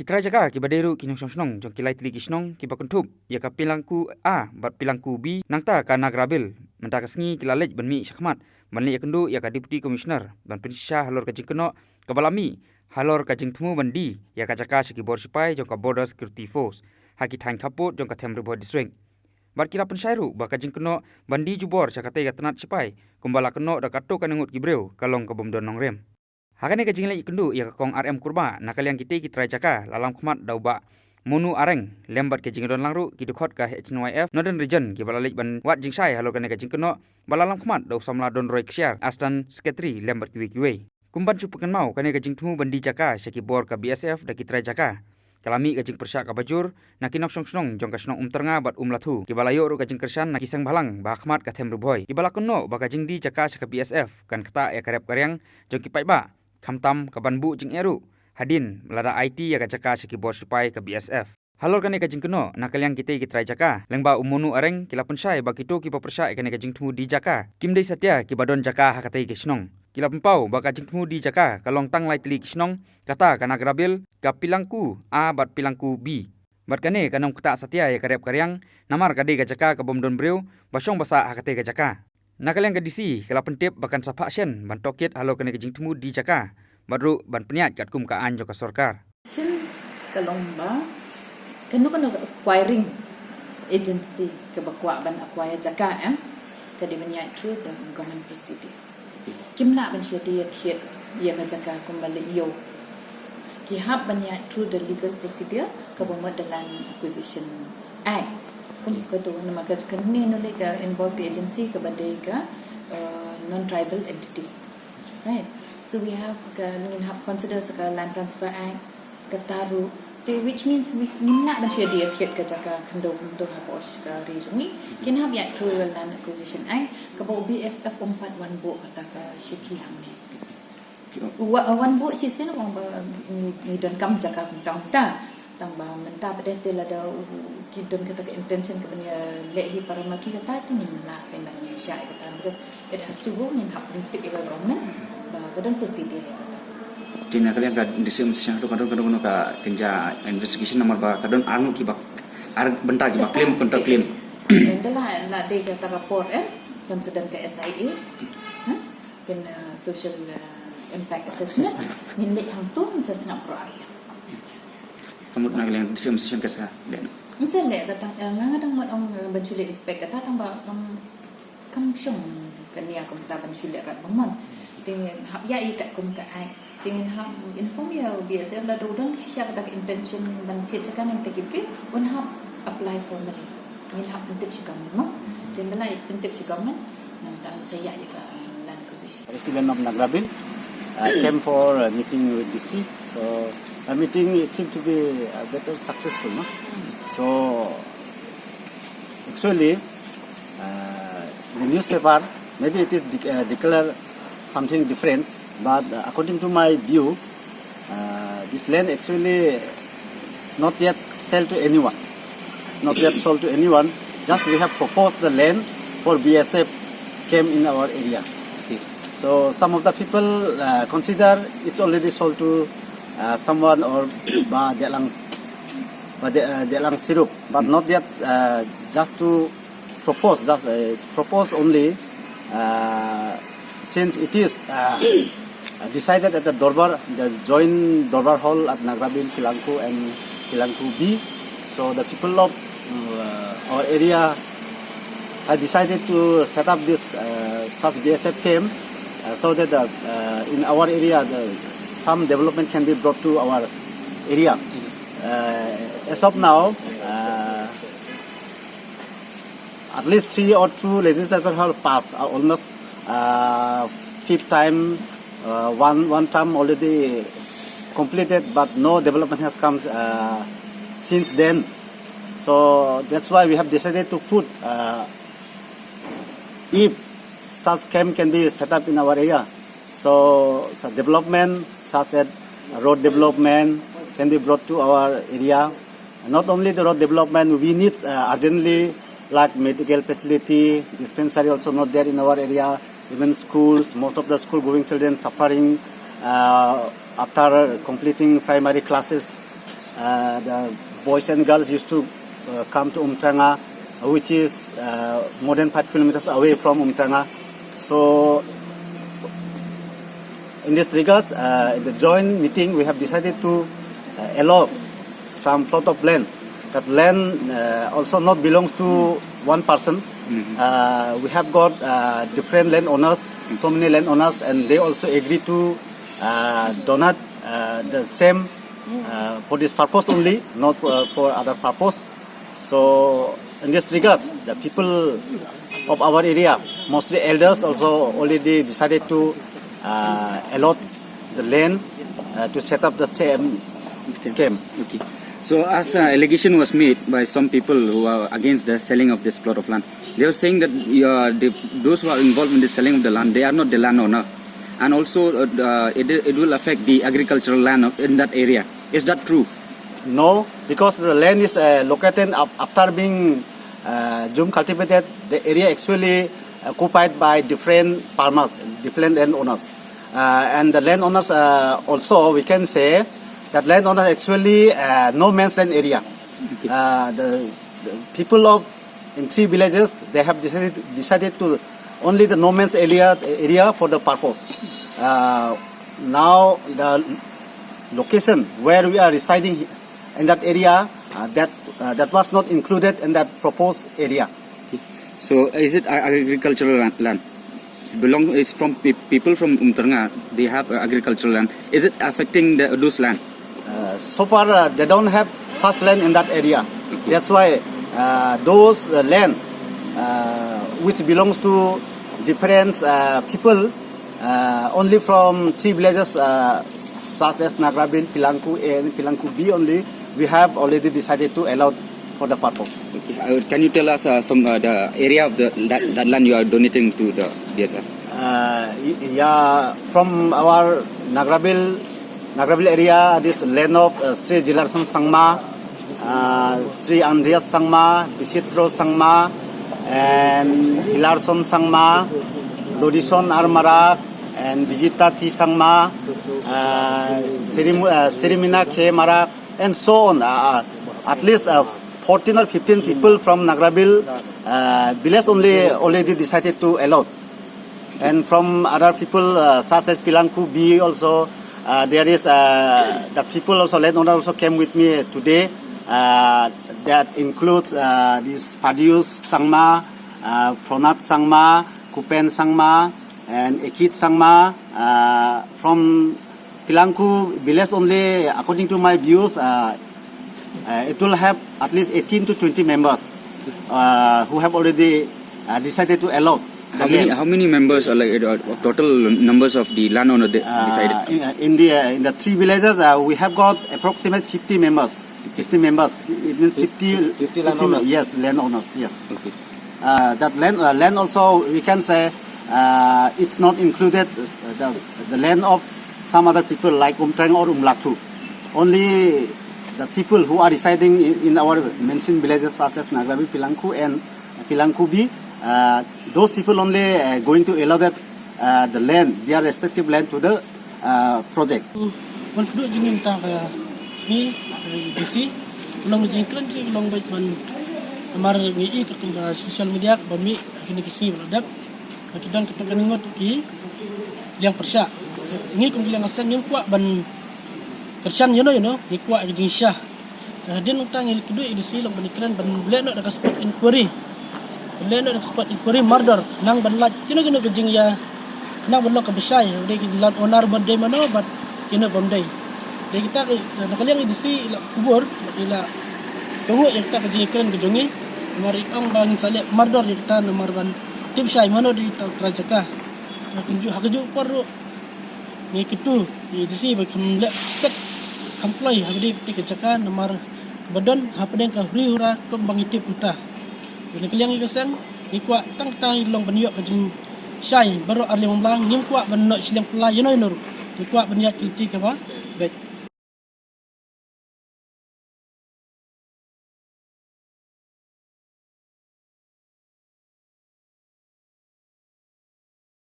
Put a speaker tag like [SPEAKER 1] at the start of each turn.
[SPEAKER 1] Ki Trai jaka ki baderu ki nong snong jong ki lai tli ki snong ki bakuntup ya ka pilangku A bat pilangku B nangta ka nagrabil menta kasngi ki lalej banmi syakmat banli ya kendu ya ka deputy commissioner ban pensya halor ka jingkeno ka balami halor ka jingtmu bandi ya ka jaka siki bor sipai jong ka border security force haki thain kaput jong ka thmu Bhoi district bar kila pensyairu ba ka jingkeno bandi jubor syakate ka tenat sipai kumbala keno da kato kanengut ki briew kalong ka bomdon nongrem hakane ka jingle ikendu ya ka kong RM kurba nakaliang kite ki Trai jaka lalam khmat dauba monu areng lembat ke jingdon langru ki dukhot ka HNYF Northern Region ki balalik ban wat jingsai halo kane ka jingkeno balalam khmat dau samla don roi ksyar astan secretary lembat ki wikiwe kumban chupukan mau kane ka jingtmu bandi jaka syaki bor ka BSF da ki Trai jaka kalami ka jing persyak ka bajur nakinok song jong ka snong ternga bat lathu ki balayo ru ka jing kersan nakisang balang ba khmat ka themru Bhoi ki balakono ba ka jing di jaka syaka BSF kan kata ya karep karyang jong ki paiba khamtam ka banbu jing eru hadin melada IT ya ka jaka syaki bor sipai ka BSF halor kane ka jingkeno nakaliang kite ki Trai jaka lengba umunu areng kila pensai ba kito ki papersya kane ka jingtmu di jaka kimdei satya ki badon jaka hakatai ki snong kila pempau ba ka jingtmu di jaka kalong tang lai tli ki snong kata kana grabil ka pilangku A bat pilangku B bat kane kanong kata satya ya karep karyang namar kade ka jaka ka bomdon briew basong basa hakatai ka jaka nakaliang ka DC kala pentip bakan sapa action ban tokit halo kane ka jingtmu di jaka baru ban peniat kat kum ka anjo ka sarkar
[SPEAKER 2] kalomba kanu acquiring agency ke bakwa ban acquire jaka ke di menyai through the government procedure kimla ban dia thiet ya ka jaka kumbali yo ki hab menyai through the legal procedure ke bomod dalam acquisition act kum ko to nama ka kani no le ka involved agency ke badai ka non tribal entity, right? So we have consider saka land transfer act kataru which means we nimla ban dia thiet ka jaka khando to hapos ka rizungi kin hab ya through land acquisition act ka bo BSF 41 bo kata ka shiki hamne wan bo chi sen ong ba ni don kam jaka tang ta tang ba menta pada tela da ki don kata ka intention ka banya lehi para maki kata tu nimla ka banya syai kata because it has to go in hab tip ila government ba kadang procedure
[SPEAKER 1] tina kalian ka disem sesang tu kadon ka kenja investigation nomor ba kadon anu ki bak benta ki bak claim kontra claim
[SPEAKER 2] adalah la de kata rapor consider ke SIA ken social impact assessment nilai hang tu sesang pro area
[SPEAKER 1] kamu nak kalian disem sesang kesa dan
[SPEAKER 2] misalnya kata ngadang mat ong banculik inspect kata tambah kam shong kan ya kom ta banculik kat bomon dengan hab ya ikat kum ka ai dengan hab inform ya BSF la dodon kisah kata intention ban thiet kan yang tekipri un hab apply formally dengan hab untuk si government dan la untuk si government nan tan saya ya ka land acquisition
[SPEAKER 3] resident of Nagrabil came for a meeting with DC. So a meeting it seemed to be better successful, no? So actually the newspaper maybe it is declare something different, but according to my view, this land actually not yet sold to anyone. Not yet sold to anyone. Just we have proposed the land for BSF came in our area. So some of the people consider it's already sold to someone or delang sirup, but not yet just to propose. Just propose only since it is decided at the Dorbar, the joint Dorbar Hall at Nagrabil, Pilangku and Pilangku B. So the people of our area have decided to set up this such BSF camp. So that in our area some development can be brought to our area. As of now, at least 3 or 2 legislatures have passed. Almost fifth time, one term already completed, but no development has come since then. So that's why we have decided to put if such camp can be set up in our area. So development such as road development can be brought to our area. Not only the road development, we need urgently like medical facility, dispensary also not there in our area. Even schools, most of the school going children suffering after completing primary classes. the boys and girls used to come to Umtranga, which is more than 5 kilometers away from Umtranga. So in this regards, in the joint meeting, we have decided to allot some plot of land. That land also not belongs to one person. We have got different landowners, so many landowners, and they also agree to donate the same for this purpose only, not for other purpose. So in this regards, the people of our area, mostly elders, also already decided to allot the land to set up the same camp.
[SPEAKER 1] Okay. So as an allegation was made by some people who are against the selling of this plot of land, they were saying that those who are involved in the selling of the land, they are not the landowner, and also it will affect the agricultural land in that area. Is that true?
[SPEAKER 3] No, because the land is located after being cultivated. The area actually occupied by different farmers, different landowners, and the landowners also we can say that landowner actually no man's land area.
[SPEAKER 1] Okay.
[SPEAKER 3] The people of in 3 villages, they have decided to only the no man's area for the purpose. Now the location where we are residing in that area, that was not included in that proposed area.
[SPEAKER 1] Okay. So is it agricultural land? It's from people from Umtranga. They have agricultural land. Is it affecting those land?
[SPEAKER 3] So far, they don't have such land in that area.
[SPEAKER 1] Okay.
[SPEAKER 3] That's why those land which belongs to different people, only from 3 villages such as Nagrabil, Pilangku A and Pilangku B only, we have already decided to allow for the purpose.
[SPEAKER 1] Okay. Can you tell us some the area of that land you are donating to the BSF?
[SPEAKER 3] Yeah, from our Nagrabil area, this land of Sri Jilarson Sangma, Sri Andreas Sangma, Bisitro Sangma, and Hilarson Sangma, Lodison Armarak, and Vijita T Sangma, Sirimina K Marak, and so on. At least 14 or 15 people from Nagrabil village already decided to allot. And from other people such as Pilangku B also, there is the people also, landowner also came with me today. That includes this Padius Sangma, Pronat Sangma, Kupen Sangma, and Ekit Sangma. From Pilangku village only, according to my views, it will have at least 18 to 20 members who have already decided to allot.
[SPEAKER 1] How many members are like total numbers of the landowner decided?
[SPEAKER 3] In the 3 villages, we have got approximately 50 members. 50 members. It means 50 landowners. Yes, landowners. Yes.
[SPEAKER 1] Okay.
[SPEAKER 3] That land also we can say it's not included the land of some other people like Umtrang or Umlatu. Only the people who are residing in our mentioned villages such as Nagrabi, Pilangku and Pilangku B, those people only going to allow that the land, their respective land to the project.
[SPEAKER 4] Sini bisi long jingkran ji long baik man amar ngi ke social media bami kini kisi beladap kadang kita ngot ki yang persya ngi kum yang asan yang kuat ban kersan you know ni kuat ke jinsya din utang il kedu idisi long banikran ban boleh nak dekat spot inquiry boleh nak dekat spot inquiry murder nang ban laj kena ke jing ya nang ban ke besai de lan onar badai mano bat kena bomdai. Jadi kita nakaliang idisi kubur ila tunggu yang kita kajikan kejungi mari ang bang salib mardor kita nomor ban tim syai mano di Trai jaka hakju perlu ni kitu idisi bakan lek stek kamplai hagdi di jaka nomor badan hapadeng ka hura ko bang itip uta ni kaliang igasan ikwa tang long banyok kajing syai baru arli mamblang nim kwa ban nok silang pelai you know ikwa banyak kilti ka ba bet